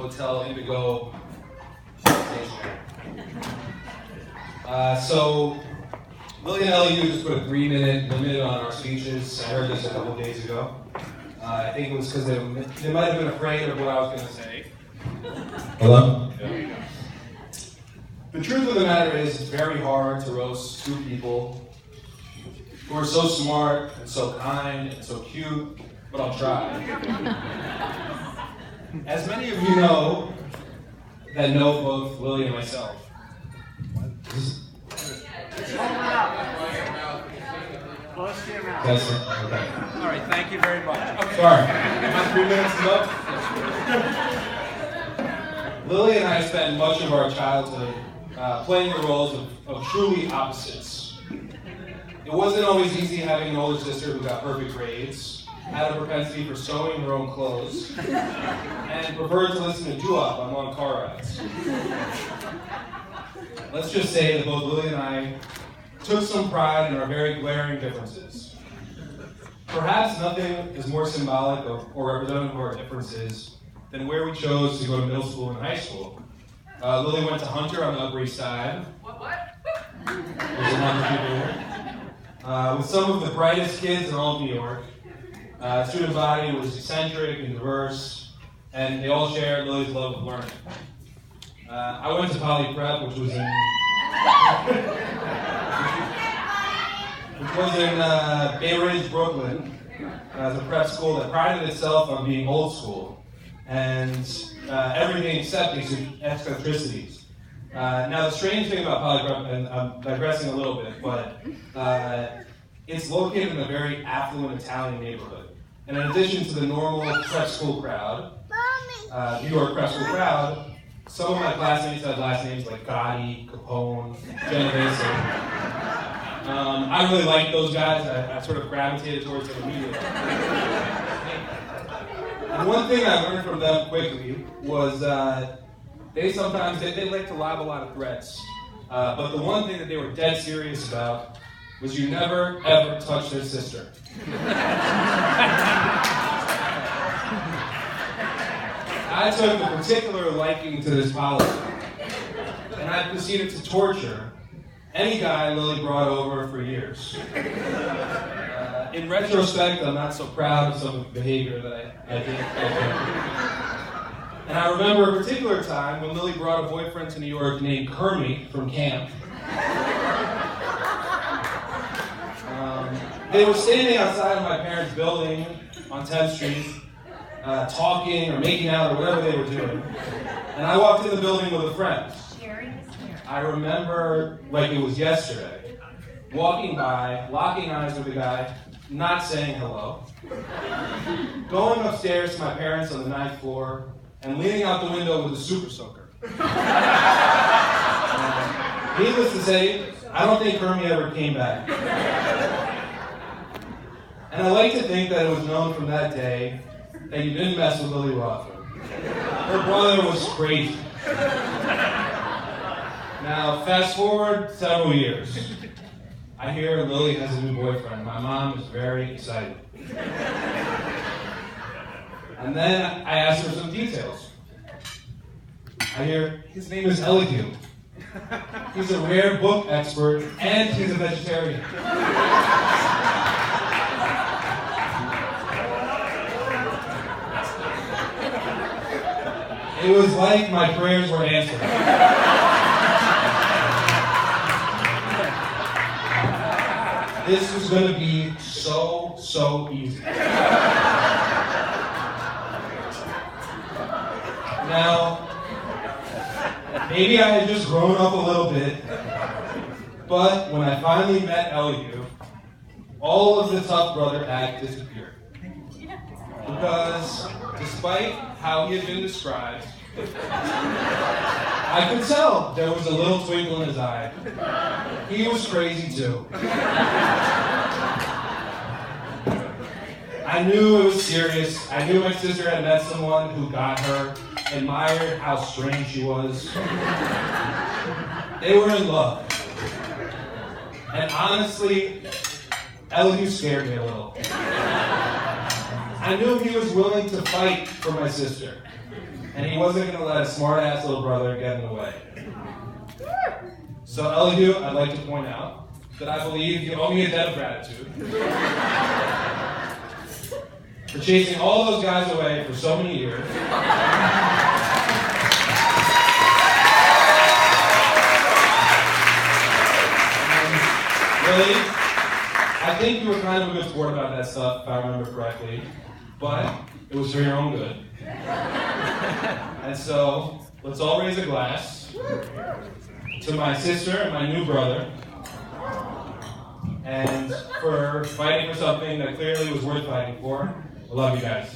Hotel Indigo stationery. So Lily and Ellie just put a 3-minute limit on our speeches. I heard this a couple days ago. I think it was because they might have been afraid of what I was going to say. Hello? Yeah. The truth of the matter is, it's very hard to roast two people who are so smart and so kind and so cute, but I'll try. As many of you know that know both Lily and myself, That's it. Okay. All right, thank you very much. Okay. Sorry. My 3 minutes is up. Lily and I spent much of our childhood playing the roles of truly opposites. It wasn't always easy having an older sister who got perfect grades, had a propensity for sewing her own clothes, and preferred to listen to doo-wop on long car rides. Let's just say that both Lily and I took some pride in our very glaring differences. Perhaps nothing is more symbolic or representative of our differences than where we chose to go to middle school and high school. Lily went to Hunter on the Upper East Side. What? There's a lot of people here. With some of the brightest kids in all of New York. Student body was eccentric and diverse, and they all shared Lily's love of learning. I went to Poly Prep, which was in Bay Ridge, Brooklyn, as a prep school that prided itself on being old school and everything except eccentricities. Now, the strange thing about Poly Prep, and I'm digressing a little bit, but it's located in a very affluent Italian neighborhood. And in addition to the normal prep school crowd, New York prep school crowd, some of my classmates had last names like Gotti, Capone, Genovese. I really liked those guys. I sort of gravitated towards them immediately. And one thing I learned from them quickly was they like to lob a lot of threats. But the one thing that they were dead serious about was you never, ever touch their sister. I took a particular liking to this policy, and I proceeded to torture any guy Lily brought over for years. In retrospect, I'm not so proud of some of the behavior that I did. And I remember a particular time when Lily brought a boyfriend to New York named Kermit from camp. They were standing outside of my parents' building on 10th Street, talking or making out or whatever they were doing. And I walked in the building with a friend. I remember like it was yesterday, walking by, locking eyes with a guy, not saying hello, going upstairs to my parents on the 9th floor, and leaning out the window with a super soaker. Needless to say, I don't think Kermit ever came back. And I like to think that it was known from that day that you didn't mess with Lily Rothman. Her brother was crazy. Now, fast forward several years. I hear Lily has a new boyfriend. My mom is very excited. And then I ask her some details. I hear his name is Elihu. He's a rare book expert and he's a vegetarian. It was like my prayers were answered. This was going to be so easy. Now, maybe I had just grown up a little bit, but when I finally met Elihu, all of the tough brother act disappeared. Because despite how he had been described, I could tell there was a little twinkle in his eye. He was crazy too. I knew it was serious. I knew my sister had met someone who got her, admired how strange she was. They were in love. And honestly, Elihu scared me a little. I knew he was willing to fight for my sister. and he wasn't going to let a smart-ass little brother get in the way. So, Elihu, I'd like to point out that I believe you owe me a debt of gratitude for chasing all those guys away for so many years. Really, I think you were kind of a good sport about that stuff, if I remember correctly, but it was for your own good. And so, let's all raise a glass to my sister and my new brother, and for fighting for something that clearly was worth fighting for. I love you guys.